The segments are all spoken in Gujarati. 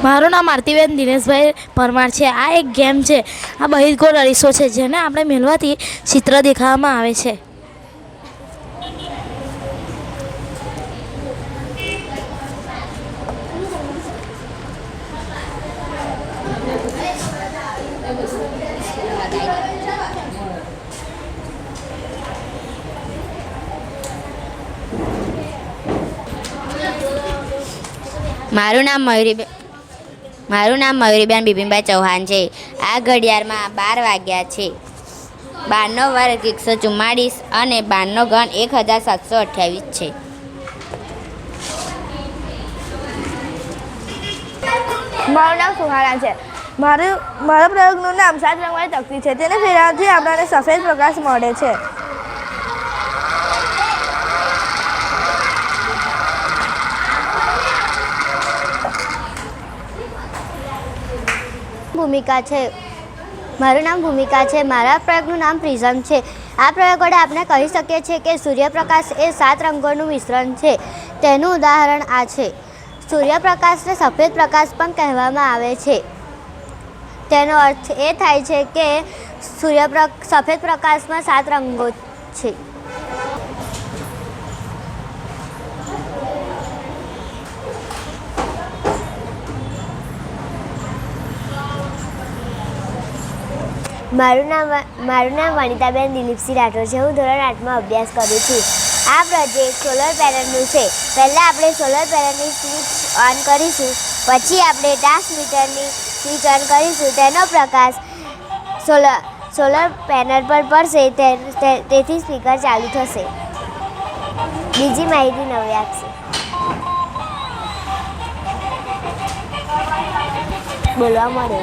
મારું નામ આરતીબેન દિનેશભાઈ પરમાર છે. આ એક ગેમ છે. આ બહિર્ગોળ અરીસો છે જેને આપણે મેળવાથી ચિત્ર દેખાવામાં આવે છે. મારું નામ મયુરીબેન બિપિનભાઈ ચૌહાણ છે. આ ઘડિયાળમાં 12 વાગ્યા છે. 12નો વર્ગ 144 અને 12નો ઘન 1728 છે. મારું નામ સુહાણા છે. મારા પ્રયોગનું નામ 7 રંગવાળી તકતી છે. તેને ફેરવવાથી આપણને સફેદ પ્રકાશ મળે છે. મારું નામ ભૂમિકા છે. મારા પ્રયોગનું નામ પ્રિઝમ છે. આ પ્રયોગ વડે આપણે કહી શકીએ છીએ કે સૂર્યપ્રકાશ એ 7 રંગોનું મિશ્રણ છે. તેનું ઉદાહરણ આ છે. સૂર્યપ્રકાશને સફેદ પ્રકાશ પણ કહેવામાં આવે છે. તેનો અર્થ એ થાય છે કે સફેદ પ્રકાશમાં 7 રંગો છે. મારું નામ વનિતાબેન દિલીપસિંહ રાઠોડ છે. હું ધોરણ 8માં અભ્યાસ કરું છું. આ પ્રોજેક્ટ સોલર પેનલનું છે. પહેલાં આપણે સોલર પેનલની સ્વિચ ઓન કરીશું, પછી આપણે ટ્રાન્સમીટરની સ્વિચ ઓન કરીશું. તેનો પ્રકાશ સોલર પેનલ પર પડશે, તેથી સ્પીકર ચાલુ થશે. બીજી માહિતી નવી આપશે. બોલવા મળે.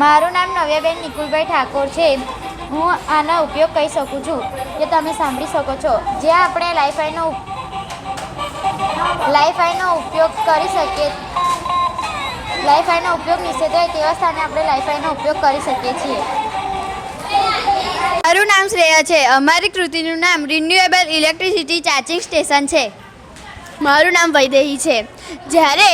મારું નામ નવ્યાબેન નિકુલભાઈ ઠાકોર છે. હું આનો ઉપયોગ કહી શકું છું જે તમે સાંભળી શકો છો. જ્યાં આપણે લાઈફાઈનો ઉપયોગ કરી શકીએ, લાઈફાઈનો ઉપયોગ નિષેધ હોય તેવા સ્થાને આપણે લાઈફાઈનો ઉપયોગ કરી શકીએ છીએ. મારું નામ શ્રેયા છે. અમારી કૃતિનું નામ રિન્યુએબલ ઇલેક્ટ્રિસિટી ચાર્જિંગ સ્ટેશન છે. મારું નામ વૈદેહી છે. જ્યારે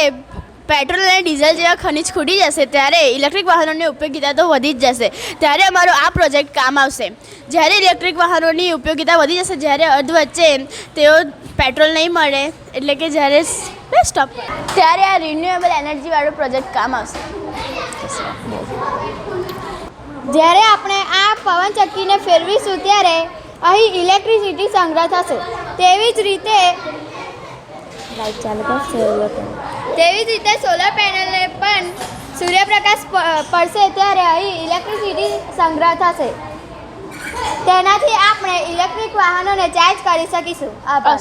પેટ્રોલ અને ડીઝલ જેવા ખનિજ ખૂટી જશે ત્યારે ઇલેક્ટ્રિક વાહનોની ઉપયોગિતા તો વધી જ જશે. ત્યારે અમારો આ પ્રોજેક્ટ કામ આવશે. જ્યારે ઇલેક્ટ્રિક વાહનોની ઉપયોગિતા વધી જશે, જ્યારે અર્ધ વચ્ચે તેઓ પેટ્રોલ નહીં મળે, એટલે કે જ્યારે સ્ટોપ, ત્યારે આ રિન્યુએબલ એનર્જીવાળો પ્રોજેક્ટ કામ આવશે. જ્યારે આપણે આ પવનચક્કીને ફેરવીશું ત્યારે અહીં ઇલેક્ટ્રિસિટી સંગ્રહ થશે. તેવી જ રીતે સોલર પેનલને પણ સૂર્યપ્રકાશ પડશે ત્યારે અહીં ઇલેક્ટ્રિસિટી સંગ્રહ થશે. તેનાથી આપણે ઇલેક્ટ્રિક વાહનોને ચાર્જ કરી શકીશું. આભાર.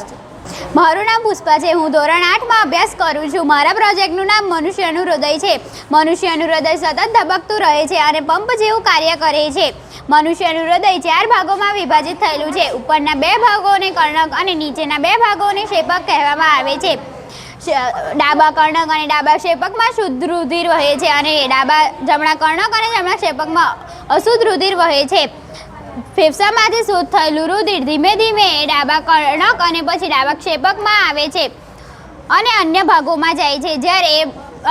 મારું નામ પુષ્પા છે. હું ધોરણ 8માં અભ્યાસ કરું છું. મારા પ્રોજેક્ટનું નામ મનુષ્યનું હૃદય છે. મનુષ્યનું હૃદય સતત ધબકતું રહે છે અને પંપ જેવું કાર્ય કરે છે. મનુષ્યનું હૃદય 4 ભાગોમાં વિભાજિત થયેલું છે. ઉપરના 2 ભાગોને કર્ણક અને નીચેના 2 ભાગોને ક્ષેપક કહેવામાં આવે છે. ડાબા કર્ણક અને ડાબા ક્ષેપકમાં શુદ્ધ રુધિર વહે છે અને જમણા કર્ણક અને જમણા ક્ષેપકમાં અશુદ્ધ રુધિર વહે છે. ફેફસામાંથી શુદ્ધ થયેલું રુધિર ધીમે ધીમે ડાબા કર્ણક અને પછી ડાબા ક્ષેપકમાં આવે છે અને અન્ય ભાગોમાં જાય છે. જ્યારે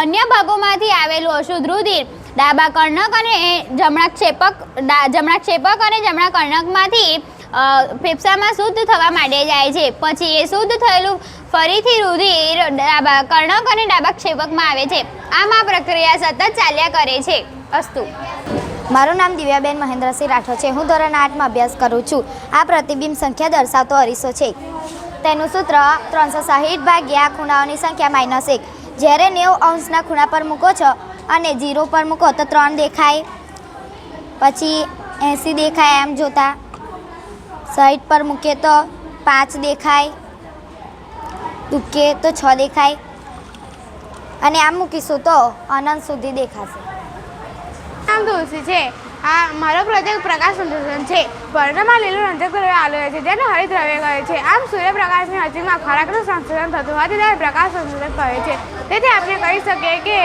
અન્ય ભાગોમાંથી આવેલું અશુદ્ધ રુધિર ડાબા કર્ણક અને જમણા ક્ષેપક અને જમણા કર્ણકમાંથી ફેફસામાં શુદ્ધ થવા માટે જાય છે. પછી એ શુદ્ધ થયેલું ફરીથી રુધિર ડાબા કર્ણક અને ડાબા ક્ષેપકમાં આવે છે. આમ આ પ્રક્રિયા સતત ચાલ્યા કરે છે. અસ્તુ. મારું નામ દિવ્યાબેન મહેન્દ્રસિંહ રાઠોડ છે. હું ધોરણ 8માં અભ્યાસ કરું છું. આ પ્રતિબિંબ સંખ્યા દર્શાવતો અરીસો છે. તેનું સૂત્ર 360 ભાગ્યા ખૂણાઓની સંખ્યા -1. જ્યારે 90 અંશના ખૂણા પર મૂકો છો અને 0 પર મૂકો તો 3 દેખાય, પછી 80 દેખાય. એમ જોતા 60 પર મૂકીએ તો 5 દેખાય, મૂકીએ તો 6 દેખાય અને આમ મૂકીશું તો અનંત સુધી દેખાશે. નામ તુલસી છે. મારો પ્રોજેક્ટ પ્રકાશ સંશ્લેષણ છે. વર્ણમાં લીલું રંજક દ્રવ્ય આવેલું છે જેને હરિત દ્રવ્ય કહે છે. આમ સૂર્યપ્રકાશની નજીકમાં ખોરાકનું સંશ્લેષણ થતું હોવાથી તેને પ્રકાશ સંશ્લેષણ કહે છે. તેથી આપણે કહી શકીએ કે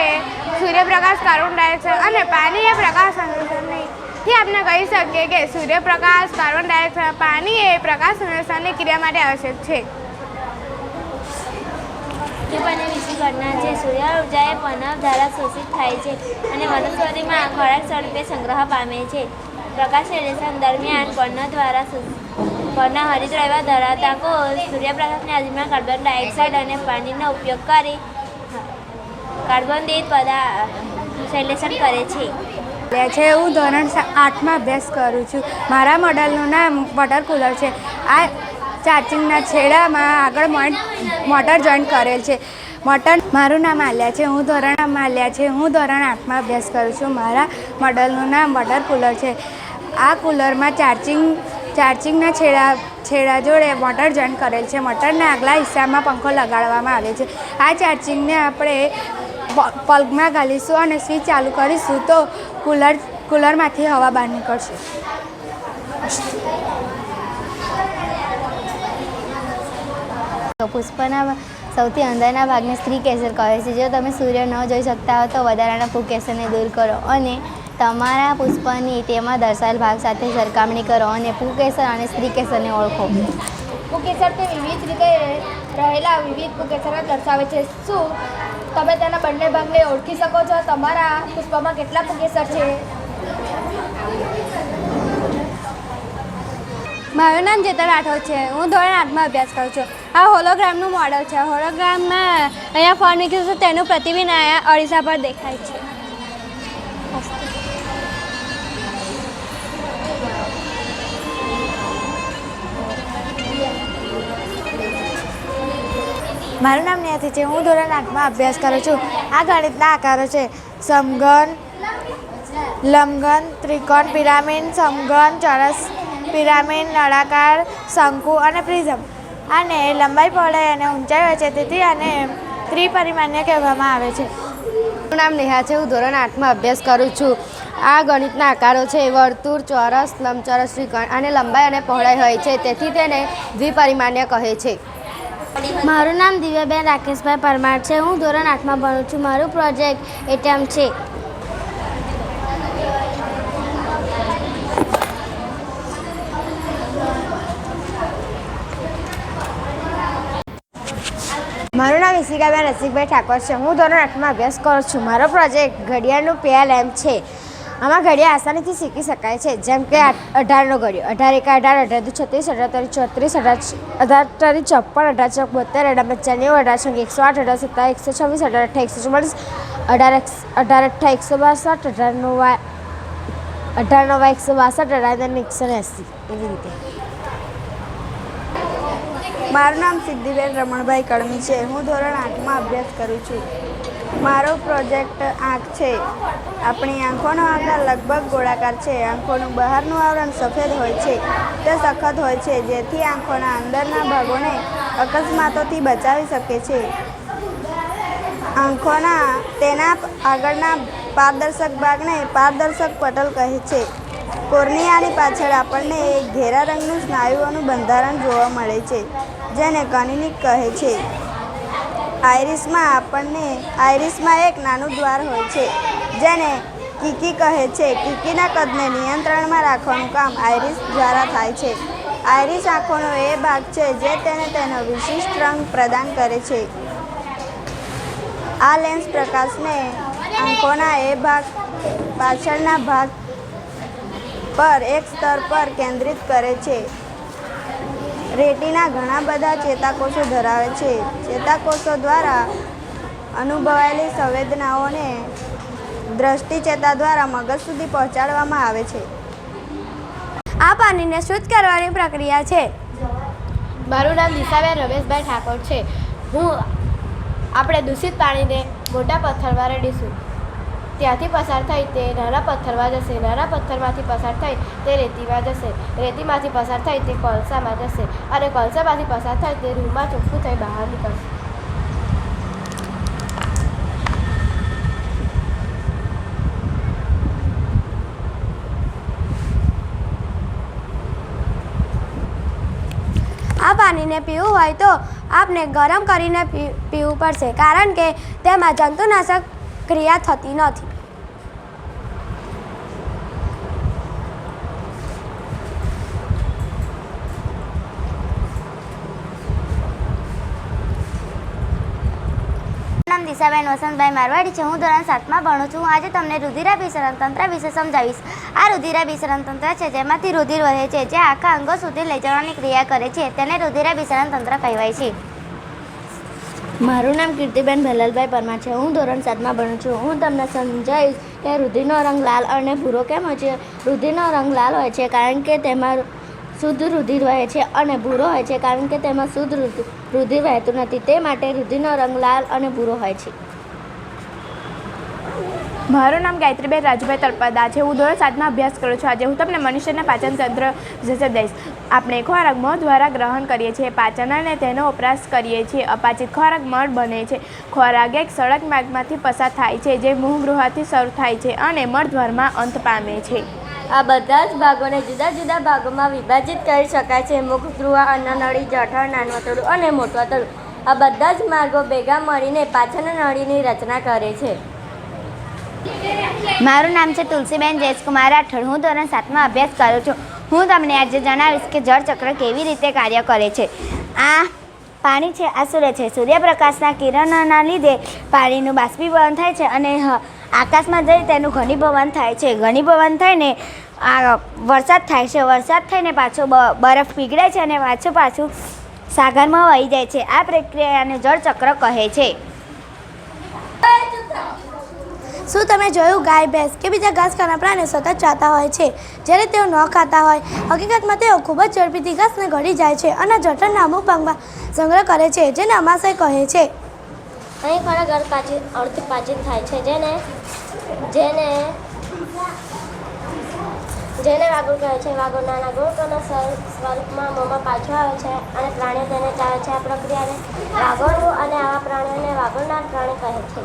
સૂર્યપ્રકાશ કાર્બન ડાયોક્સાઇડ અને પાણી એ પ્રકાશ સંશ્લેષણથી આપણે કહી શકીએ કે સૂર્યપ્રકાશ કાર્બન ડાયોક્સાઇડ પાણી એ પ્રકાશ સંશ્લેષણની ક્રિયા માટે આવશ્યક છે. ઘટના છે. સૂર્ય ઉર્જા એ પવન દ્વારા શોષિત થાય છે અને વનસ્પતિમાં ખોરાક સ્વરૂપે સંગ્રહ પામે છે. પ્રકાશ રેડિયેશન દરમિયાન પર્ણ હરિતદ્રવ્ય ધરાવતા કોષ સૂર્યપ્રકાશની હાજરીમાં કાર્બન ડાયોક્સાઇડ અને પાણીનો ઉપયોગ કરી કાર્બન દીઠ સંશ્લેષણ કરે છે. હું ધોરણ 8માં અભ્યાસ કરું છું. મારા મોડલનું નામ વોટર કુલર છે. આ ચાર્જિંગના છેડામાં આગળ મોટર જોઈન્ટ કરેલ છે. મારું નામ આલિયા છે. હું ધોરણ 8માં અભ્યાસ કરું છું. મારા મોડલનું નામ વોટર કુલર છે. આ કુલરમાં ચાર્જિંગના છેડા જોડે મોટર જોઈન્ટ કરેલ છે. મોટરના આગલા હિસ્સામાં પંખો લગાડવામાં આવે છે. આ ચાર્જિંગને આપણે પ્લગમાં ગાલીશું અને સ્વિચ ચાલુ કરીશું તો કુલરમાંથી હવા બહાર નીકળશે. પુષ્પના સૌથી અંદરના ભાગને સ્ત્રી કેસર કહે છે. જો તમે સૂર્ય ન જોઈ શકતા હો તો વધારાના પુકેસરને દૂર કરો અને તમારા પુષ્પની તેમાં દર્શાવેલ ભાગ સાથે સરખામણી કરો અને પુકેસર અને સ્ત્રી કેસરને ઓળખો. પુકેસર તે વિવિધ રીતે રહેલા વિવિધ પુકેસર દર્શાવે છે. શું તમે તેના બંને ભાગને ઓળખી શકો છો? તમારા પુષ્પમાં કેટલા પુકેસર છે? મારું નામ જેતન રાઠોડ છે. હું ધોરણ 8માં અભ્યાસ કરું છું. આ હોલોગ્રામનું મોડલ છે. હોલોગ્રામમાં અહીંયા ફોન મૂક્યું છે, તેનું પ્રતિબિંબ અહીંયા અરીસા પર દેખાય છે. મારું નામ નેહતી છે. હું ધોરણ 8માં અભ્યાસ કરું છું. આ ગણિતના આકારો છે: સમઘન, લંબઘન, ત્રિકોણ, પિરામિડ, સમઘન, ચોરસ, પિરામિડ, નળાકાર, શંકુ અને પ્રિઝમ. આને લંબાઈ, પહોળાઈ અને ઊંચાઈ હોય છે, તેથી આને ત્રિપરિમાણીય કહેવામાં આવે છે. મારું નામ નેહા છે. હું ધોરણ 8માં અભ્યાસ કરું છું. આ ગણિતના આકારો છે: વર્તુળ, ચોરસ, લંબચોરસ, ત્રિકોણ. આને લંબાઈ અને પહોળાઈ હોય છે, તેથી તેને દ્વિપરિમાણીય કહે છે. મારું નામ દિવ્યાબેન રાકેશભાઈ પરમાર છે. હું ધોરણ 8માં ભણું છું. મારું પ્રોજેક્ટ એટમ છે. મારું નામ ઈશિકાબેન રસિકભાઈ ઠાકોર છે. હું ધોરણ 8માં અભ્યાસ કરું છું. મારો પ્રોજેક્ટ ઘડિયાળનું PLM છે. આમાં ઘડિયાળ આસાનીથી શીખી શકાય છે, જેમ કે 18નો ઘડિયો: 18 એકા 18, 18 દુ 36, 18 34, 18 54, 18 ચોક 72, 18 5 9, 128, 17, 144, 18 9, 162, 18 એવી રીતે. મારું નામ સિદ્ધિબેન રમણભાઈ કળમી છે. હું ધોરણ 8માં અભ્યાસ કરું છું. મારો પ્રોજેક્ટ આંખ છે. આપણી આંખોનો આકાર લગભગ ગોળાકાર છે. આંખોનું બહારનું આવરણ સફેદ હોય છે. તે સખત હોય છે, જેથી આંખોના અંદરના ભાગોને અકસ્માતોથી બચાવી શકે છે. આંખોના તેના આગળના પારદર્શક ભાગને પારદર્શક પટલ કહે છે. કોર્નિયાની પાછળ આપણને એક ઘેરા રંગનું સ્નાયુઓનું બંધારણ જોવા મળે છે, જેને કનિનિક કહે છે. આઈરિસમાં એક નાનું દ્વાર હોય છે, જેને કીકી કહે છે. કીકીના કદને નિયંત્રણમાં રાખવાનું કામ આઈરિસ દ્વારા થાય છે. આઈરિસ આંખોનો એ ભાગ છે જે તેને તેનો વિશિષ્ટ રંગ પ્રદાન કરે છે. આ લેન્સ પ્રકાશને આંખોના એ ભાગ પાછળના ભાગ પર એક સ્તર પર કેન્દ્રિત કરે છે. રેટિના ઘણા બધા ચેતાકોષો ધરાવે છે. ચેતાકોષો દ્વારા અનુભવાયેલી સંવેદનાઓને દ્રષ્ટિ ચેતા દ્વારા મગજ સુધી પહોંચાડવામાં આવે છે. આ પાણીને શુદ્ધ કરવાની પ્રક્રિયા છે. મારું નામ દિશાબેન રમેશભાઈ ઠાકોર છે. આપણે દૂષિત પાણીને મોટા પથ્થરમાં રેડીશું. ત્યાંથી પસાર થઈ તે નાના પથ્થરમાં જશે. નાના પથ્થરમાંથી પસાર થઈ તે રેતીમાં જશે. રેતીમાંથી પસાર થઈ તે કોલસામાં જશે અને કોલસામાંથી પસાર થઈ તે રૂમમાં ચોખ્ખું થઈ બહાર નીકળશે. આ પાણીને પીવું હોય તો આપણે ગરમ કરીને પીવું પડશે, કારણ કે તેમાં જંતુનાશક ક્રિયા થતી નથી. નામ દિશાબેન વસંતભાઈ મારવાડી છે. હું ધોરણ 7માં ભણું છું. આજે તમને રુધિરાભિસરણ તંત્ર વિશે સમજાવીશ. આ રુધિરાભિસરણ તંત્ર છે જેમાંથી રુધિર વહે છે, જે આખા અંગો સુધી લઈ જવાની ક્રિયા કરે છે. તેને રુધિરાભિસરણ તંત્ર કહેવાય છે. મારું નામ કીર્તિબેન ભલાલભાઈ પરમાર છે. હું ધોરણ 7માં ભણું છું. હું તમને સમજાવીશ કે રુધિરનો રંગ લાલ અને ભૂરો કેમ હોય છે. રુધિરનો રંગ લાલ હોય છે કારણ કે તેમાં શુદ્ધ રુધિર વહે છે, અને ભૂરો હોય છે કારણ કે તેમાં શુદ્ધ રુધિર વહેતું નથી. તે માટે રુધિરનો રંગ લાલ અને ભૂરો હોય છે. મારું નામ ગાયત્રીબેન રાજુભાઈ તળપદા છે. હું ધોરણ 7માં અભ્યાસ કરું છું. આજે હું તમને મનુષ્યના પાચન તંત્ર વિશે દઈશ. આપણે ખોરાક મોં દ્વારા ગ્રહણ કરીએ છીએ. પાચન અને તેનો વપરાશ કરીએ છીએ. અપાચિત ખોરાક મળ બને છે. ખોરાક એક સડક માર્ગમાંથી પસાર થાય છે, જે મુખગૃહથી શરૂ થાય છે અને મળદ્વારમાં અંત પામે છે. આ બધા જ ભાગોને જુદા જુદા ભાગોમાં વિભાજિત કરી શકાય છે. મુખગૃહ, અન્નનળી, જઠર, નાનવતરડું અને મોટવતરડું. આ બધા જ માર્ગો ભેગા મળીને પાચન નળીની રચના કરે છે. મારું નામ છે તુલસીબેન જયેશકુમાર રાઠોડ. હું ધોરણ 7માં અભ્યાસ કરું છું. હું તમને આજે જણાવીશ કે જળચક્ર કેવી રીતે કાર્ય કરે છે. આ પાણી છે, આ સૂર્ય છે. સૂર્યપ્રકાશના કિરણોના લીધે પાણીનું બાષ્પીભવન થાય છે અને આકાશમાં જઈ તેનું ઘનીભવન થાય છે. ઘનીભવન થઈને આ વરસાદ થાય છે. વરસાદ થઈને પાછો બરફ પીગળે છે અને પાછું સાગરમાં વહી જાય છે. આ પ્રક્રિયાને જળચક્ર કહે છે. શું તમે જોયું, ગાય, ભેંસ કે બીજા ઘાસ ખાનાર પ્રાણીઓ સતત ચાલતા હોય છે જ્યારે તેઓ ન ખાતા હોય? હકીકતમાં તેઓ ખૂબ જ ઝડપીથી ઘાસને ઘડી જાય છે અને જઠરના અમુક ભાગમાં સંગ્રહ કરે છે, જેને અમાશય કહે છે. અહીં ખોરાક અર્ધપાચિત થાય છે, જેને વાગોળ કહે છે. વાગોળ નાના ગોળ કણના સ્વરૂપમાં મોંમાં પાછું આવે છે અને પ્રાણીઓ તેને ચાવે છે. આ પ્રક્રિયાને વાગોળવું અને આવા પ્રાણીઓને વાગોળનાર પ્રાણી કહે છે.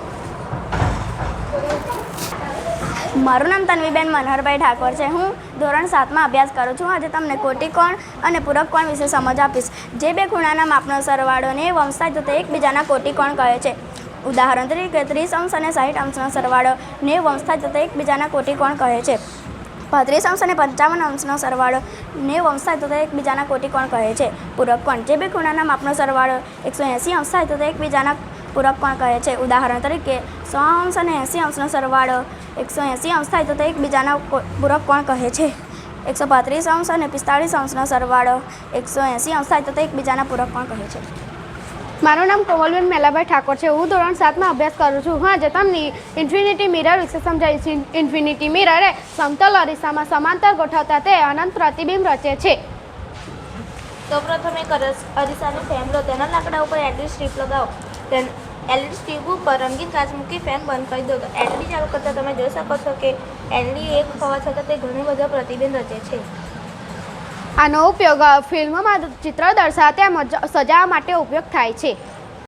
મારું નામ તન્વીબેન મનહરભાઈ ઠાકોર છે. હું ધોરણ 7માં અભ્યાસ કરું છું. આજે તમને કોટિકોણ અને પૂરક કોણ વિશે સમજ આપીશ. જે બે ખૂણાના માપનો સરવાળો ને વંશાય તો તે એકબીજાના કોટિકોણ કહે છે. ઉદાહરણ તરીકે 30 અંશ અને 60 અંશનો સરવાળો 90 અંશ થાય તો તે એકબીજાના કોટિકોણ કહે છે. 35 અંશ અને 55 અંશનો સરવાળો 90 અંશ થાય તો તે એકબીજાના કોટિકોણ કહે છે. પૂરક કોણ. જે બે ખૂણાના માપનો સરવાળો 180 અંશ થાય તો તે એકબીજાના પૂરક કોણ કહે છે. ઉદાહરણ તરીકે 100 અંશ અને 80 અંશનો સરવાળો 180 અંશ થાય તો તે એકબીજાના પૂરક કોણ કહે છે. 135 અંશ અને 45 અંશનો સરવાળો 180 અંશ થાય તો તે એકબીજાના પૂરક કોણ કહે છે. મારું નામ કોમલબેન મેલાભાઈ ઠાકોર છે. હું ધોરણ 7માં અભ્યાસ કરું છું. હું આજે તમને ઇન્ફિનિટી મિરર વિશે સમજાવીશ. ઇન્ફિનિટી મિરર એ સમતલ અરીસામાં સમાંતર ગોઠવતા તે અનંત પ્રતિબિંબ રચે છે. તો પ્રથમ એક અરીસાની ફ્રેમ લો. તેના લાકડા ઉપર એલઈડી સ્ટ્રીપ લગાવો. એલઈડી સ્ટ્રીપ ઉપર રંગીન કાચ મૂકી ફેન બંધ કરી દો. એલઈડી ચાલુ કરતાં તમે જોઈ શકો છો કે એલઈડી એક હોવા છતાં તે ઘણી બધા પ્રતિબિંબ રચે છે. આનો ઉપયોગ ફિલ્મમાં ચિત્ર દર્શાવવા તેમજ સજાવવા માટે ઉપયોગ થાય છે.